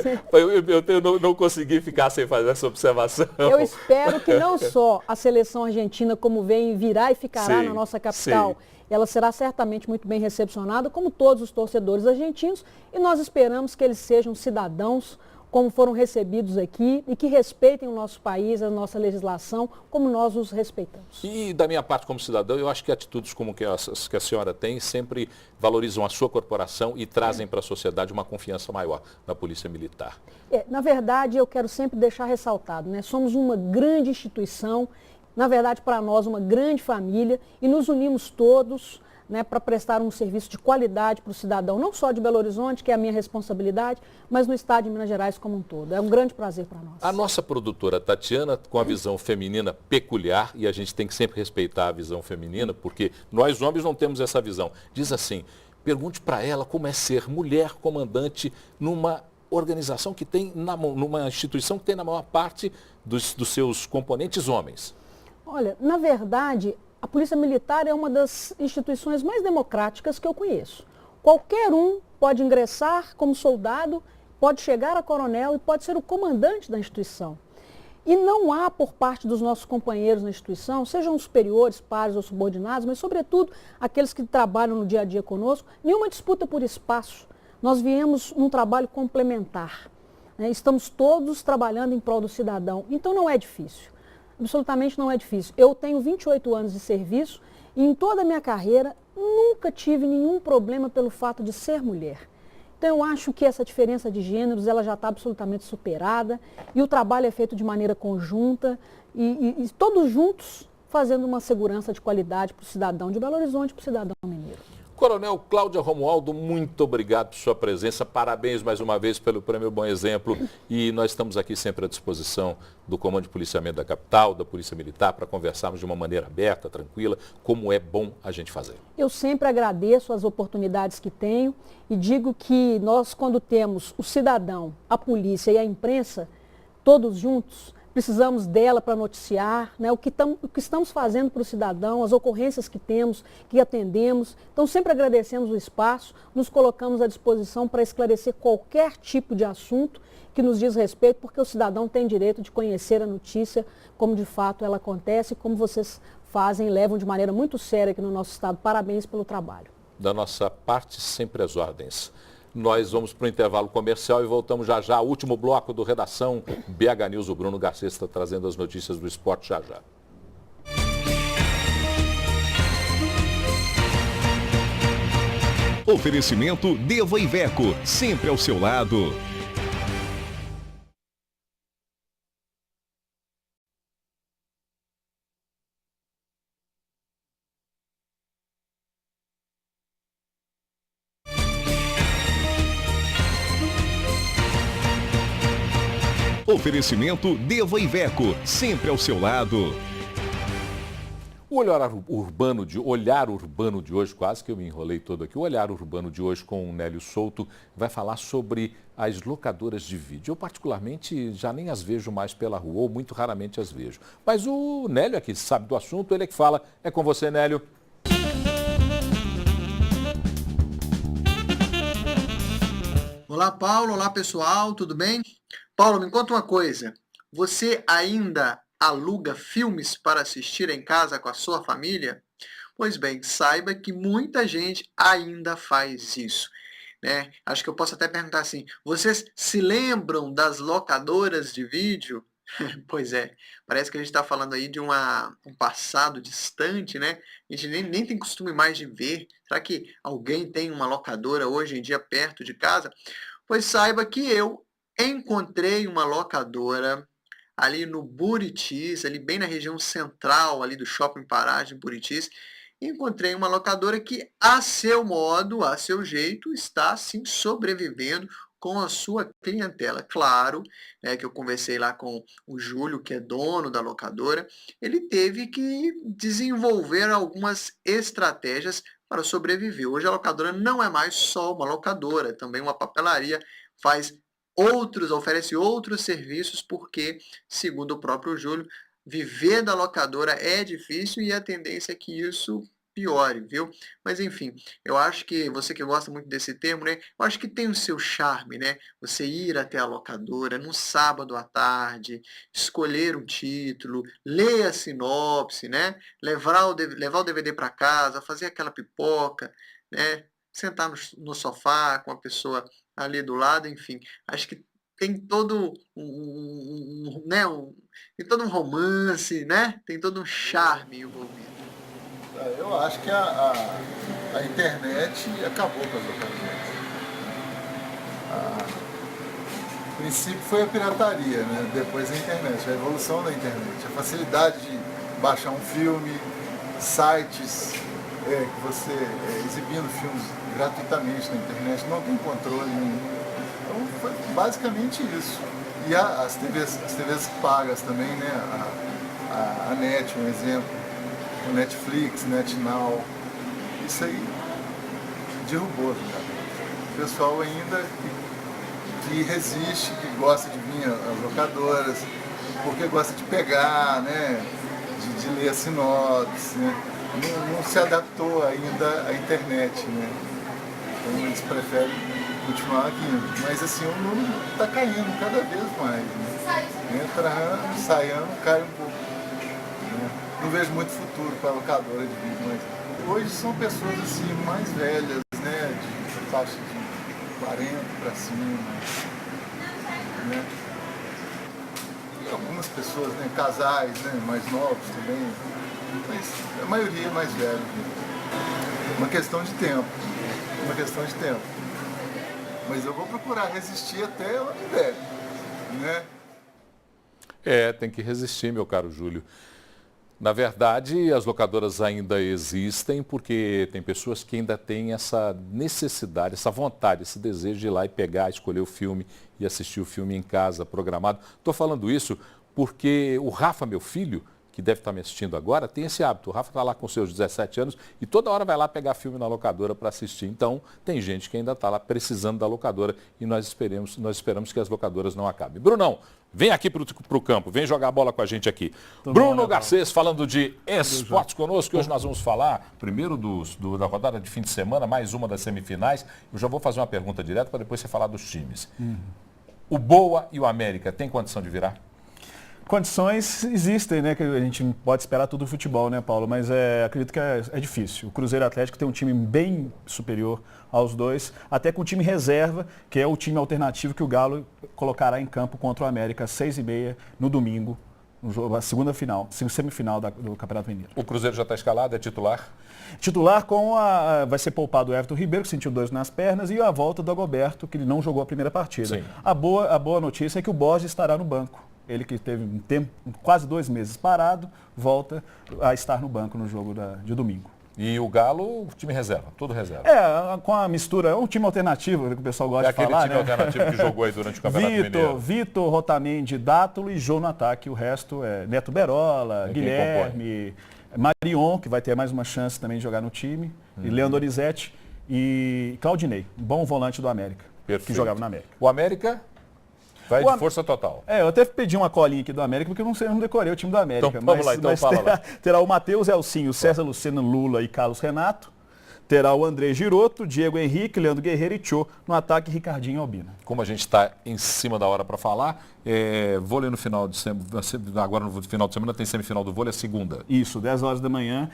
Eu não consegui ficar sem fazer essa observação. Eu espero que não só a seleção argentina, como vem, virá e ficará na nossa capital, ela será certamente muito bem recepcionada, como todos os torcedores argentinos, e nós esperamos que eles sejam cidadãos como foram recebidos aqui e que respeitem o nosso país, a nossa legislação, como nós os respeitamos. E da minha parte como cidadão, eu acho que atitudes como que a senhora tem sempre valorizam a sua corporação e trazem para a sociedade uma confiança maior na Polícia Militar. Na verdade, eu quero sempre deixar ressaltado, né? Somos uma grande instituição, na verdade, para nós, uma grande família, e nos unimos todos, né, para prestar um serviço de qualidade para o cidadão, não só de Belo Horizonte, que é a minha responsabilidade, mas no estado de Minas Gerais como um todo. É um grande prazer para nós. A nossa produtora Tatiana, com a visão feminina peculiar, e a gente tem que sempre respeitar a visão feminina, porque nós homens não temos essa visão. Diz assim, pergunte para ela como é ser mulher comandante numa organização que tem, numa instituição que tem na maior parte dos seus componentes homens? Olha, na verdade, a Polícia Militar é uma das instituições mais democráticas que eu conheço. Qualquer um pode ingressar como soldado, pode chegar a coronel e pode ser o comandante da instituição. E não há por parte dos nossos companheiros na instituição, sejam superiores, pares ou subordinados, mas sobretudo aqueles que trabalham no dia a dia conosco, nenhuma disputa por espaço. Nós viemos num trabalho complementar, né? Estamos todos trabalhando em prol do cidadão, então não é difícil, absolutamente não é difícil. Eu tenho 28 anos de serviço e em toda a minha carreira nunca tive nenhum problema pelo fato de ser mulher. Então, eu acho que essa diferença de gêneros ela já está absolutamente superada e o trabalho é feito de maneira conjunta e todos juntos fazendo uma segurança de qualidade para o cidadão de Belo Horizonte e para o cidadão mineiro. Coronel Cláudia Romualdo, muito obrigado por sua presença. Parabéns mais uma vez pelo Prêmio Bom Exemplo. E nós estamos aqui sempre à disposição do Comando de Policiamento da Capital, da Polícia Militar, para conversarmos de uma maneira aberta, tranquila, como é bom a gente fazer. Eu sempre agradeço as oportunidades que tenho e digo que nós, quando temos o cidadão, a polícia e a imprensa, todos juntos, precisamos dela para noticiar, né, o que estamos fazendo para o cidadão, as ocorrências que temos, que atendemos. Então, sempre agradecemos o espaço, nos colocamos à disposição para esclarecer qualquer tipo de assunto que nos diz respeito, porque o cidadão tem direito de conhecer a notícia, como de fato ela acontece, como vocês fazem e levam de maneira muito séria aqui no nosso estado. Parabéns pelo trabalho. Da nossa parte, sempre as ordens. Nós vamos para o intervalo comercial e voltamos já já. Último bloco do Redação BH News. O Bruno Garcês está trazendo as notícias do esporte já já. Oferecimento Deva Iveco, sempre ao seu lado. Oferecimento Deva Iveco, sempre ao seu lado. O olhar urbano de hoje, quase que eu me enrolei todo aqui, o olhar urbano de hoje com o Nélio Souto vai falar sobre as locadoras de vídeo. Eu particularmente já nem as vejo mais pela rua, ou muito raramente as vejo. Mas o Nélio aqui sabe do assunto, ele é que fala. É com você, Nélio. Olá, Paulo. Olá, pessoal. Tudo bem? Paulo, me conta uma coisa. Você ainda aluga filmes para assistir em casa com a sua família? Pois bem, saiba que muita gente ainda faz isso, né? Acho que eu posso até perguntar assim, vocês se lembram das locadoras de vídeo? Pois é, parece que a gente está falando aí de um passado distante, né? A gente nem tem costume mais de ver. Será que alguém tem uma locadora hoje em dia perto de casa? Pois saiba que eu encontrei uma locadora ali no Buritis, ali bem na região central ali do Shopping Paragem, Buritis. Encontrei uma locadora que, a seu modo, a seu jeito, está assim sobrevivendo com a sua clientela. Claro, né, que eu conversei lá com o Júlio, que é dono da locadora, ele teve que desenvolver algumas estratégias para sobreviver. Hoje a locadora não é mais só uma locadora, é também uma papelaria, oferece outros serviços, porque, segundo o próprio Júlio, viver da locadora é difícil e a tendência é que isso piore, viu? Mas enfim, eu acho que você que gosta muito desse termo, né? Eu acho que tem o seu charme, né? Você ir até a locadora no sábado à tarde, escolher um título, ler a sinopse, né? Levar o DVD para casa, fazer aquela pipoca, né? Sentar no sofá com a pessoa ali do lado, enfim. Acho que tem todo tem todo um romance, né? Tem todo um charme envolvido. Eu acho que a internet acabou com as locadorias. O princípio foi a pirataria, né? Depois a internet, a evolução da internet, a facilidade de baixar um filme, sites que você exibindo filmes gratuitamente na internet, não tem controle nenhum. Então foi basicamente isso. E as TVs pagas também, né? A NET, um exemplo. O Netflix, NetNow, isso aí derrubou, né? O pessoal ainda que resiste, que gosta de vir às locadoras, porque gosta de pegar, né, de ler a sinopse, né? Não se adaptou ainda à internet, né? Então eles preferem continuar aqui. Mas assim, o número está caindo cada vez mais. Né? Entra ano, sai ano, cai um pouco. Né? Não vejo muito futuro para a locadora de vídeo, mas hoje são pessoas assim mais velhas, né? De faixa de 40 para cima. Né? E algumas pessoas, né? Casais, né? Mais novos também. Mas a maioria é mais velha. Uma questão de tempo. Uma questão de tempo. Mas eu vou procurar resistir até onde der, né? Tem que resistir, meu caro Júlio. Na verdade, as locadoras ainda existem porque tem pessoas que ainda têm essa necessidade, essa vontade, esse desejo de ir lá e pegar, escolher o filme e assistir o filme em casa, programado. Estou falando isso porque o Rafa, meu filho, que deve estar me assistindo agora, tem esse hábito. O Rafa está lá com seus 17 anos e toda hora vai lá pegar filme na locadora para assistir. Então, tem gente que ainda está lá precisando da locadora e nós esperamos que as locadoras não acabem. Brunão, vem aqui para o campo, vem jogar a bola com a gente aqui. Bruno Garcês falando de esportes conosco. Hoje nós vamos falar primeiro da rodada de fim de semana, mais uma das semifinais. Eu já vou fazer uma pergunta direta para depois você falar dos times. O Boa e o América tem condição de virar? Condições existem, né? Que a gente pode esperar tudo do futebol, né, Paulo? Mas acredito que é difícil. O Cruzeiro Atlético tem um time bem superior aos dois, até com o time reserva, que é o time alternativo que o Galo colocará em campo contra o América às 6h30 no domingo, no jogo, a segunda final, semifinal do Campeonato Mineiro. O Cruzeiro já está escalado, é titular? Titular vai ser poupado o Everton Ribeiro, que sentiu 2 nas pernas, e a volta do Agoberto, que ele não jogou a primeira partida. Sim. A boa notícia é que o Borges estará no banco. Ele que teve um tempo, quase 2 meses parado, volta a estar no banco no jogo de domingo. E o Galo, time reserva, tudo reserva. Com a mistura, é um time alternativo, que o pessoal gosta de falar. É aquele time alternativo que jogou aí durante o Campeonato Mineiro. Vitor, Rotamendi, Dátulo e Jô no ataque. O resto é Neto Berola, Guilherme, Marion, que vai ter mais uma chance também de jogar no time, e Leandro Donizete e Claudinei, bom volante do América, que jogava na América. O América vai de força total. Eu até pedi uma colinha aqui do América, porque eu não decorei o time do América. Então, vamos lá, então fala lá. Terá o Matheus Elcinho, César Luceno, Lula e Carlos Renato. Terá o André Giroto, Diego Henrique, Leandro Guerreiro e Tchô. No ataque, Ricardinho e Albina. Como a gente está em cima da hora para falar, vôlei no final de semana, agora no final de semana tem semifinal do vôlei, a segunda. Isso, 10 horas da manhã,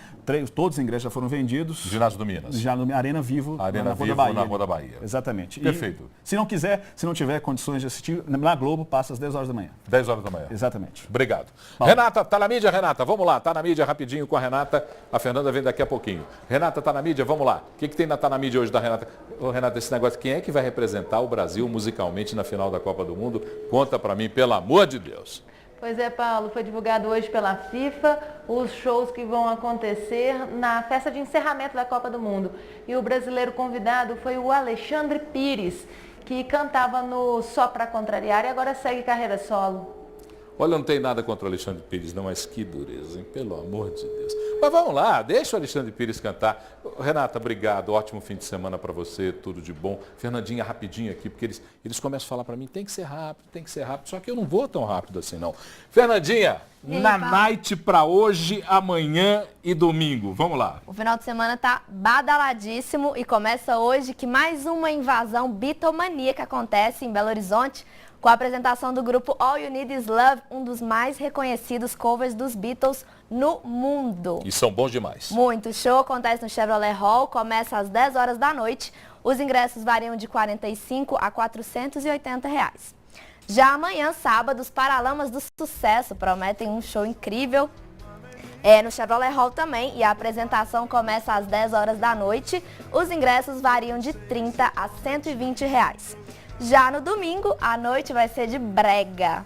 todos os ingressos já foram vendidos. Ginásio do Minas. Já no Arena Vivo, na Rua da Bahia. Exatamente. Perfeito. E, se não tiver condições de assistir, na Globo passa às 10 horas da manhã. 10 horas da manhã. Exatamente. Obrigado. Renata, tá na mídia, Renata? Vamos lá, tá na mídia rapidinho com a Renata. A Fernanda vem daqui a pouquinho. Renata, tá na mídia? Vamos lá. O que tem na Tá na mídia hoje da Renata? Ô, Renata, esse negócio, quem é que vai representar o Brasil musicalmente na final da Copa do Mundo? Conta pra mim, pelo amor de Deus. Pois é, Paulo, foi divulgado hoje pela FIFA os shows que vão acontecer na festa de encerramento da Copa do Mundo. E o brasileiro convidado foi o Alexandre Pires, que cantava no Só Pra Contrariar e agora segue carreira solo. Olha, não tem nada contra o Alexandre Pires, não, mas que dureza, hein? Pelo amor de Deus. Mas vamos lá, deixa o Alexandre Pires cantar. Renata, obrigado, ótimo fim de semana para você, tudo de bom. Fernandinha, rapidinho aqui, porque eles começam a falar para mim, tem que ser rápido, só que eu não vou tão rápido assim, não. Fernandinha, na night para hoje, amanhã e domingo, vamos lá. O final de semana tá badaladíssimo e começa hoje que mais uma invasão bitomaníaca acontece em Belo Horizonte, com a apresentação do grupo All You Need Is Love, um dos mais reconhecidos covers dos Beatles no mundo. E são bons demais. Muito. O show acontece no Chevrolet Hall, começa às 10 horas da noite. Os ingressos variam de R$ 45 a R$ 480. Já amanhã, sábado, os Paralamas do Sucesso prometem um show incrível no Chevrolet Hall também, e a apresentação começa às 10 horas da noite. Os ingressos variam de R$ 30 a R$ 120. Já no domingo, a noite vai ser de brega.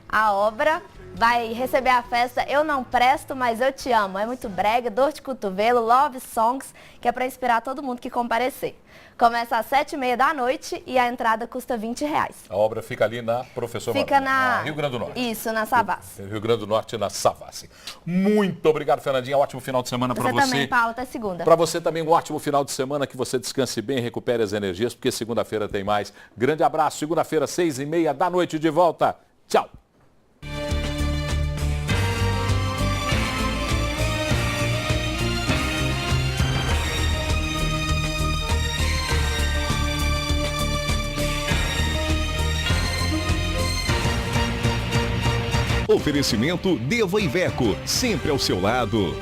A obra vai receber a festa Eu Não Presto, Mas Eu Te Amo. É muito brega, dor de cotovelo, love songs, que é para inspirar todo mundo que comparecer. Começa às 7h30 da noite e a entrada custa R$20. A obra fica ali na Professor Fica na Rio Grande do Norte. Isso, na Savassi. Rio Grande do Norte, na Savassi. Muito obrigado, Fernandinha. Ótimo final de semana para você. Você também, Paulo. Até segunda. Para você também, um ótimo final de semana, que você descanse bem, recupere as energias, porque segunda-feira tem mais. Grande abraço. Segunda-feira, 6h30 da noite, de volta. Tchau. Oferecimento Deva Iveco, sempre ao seu lado.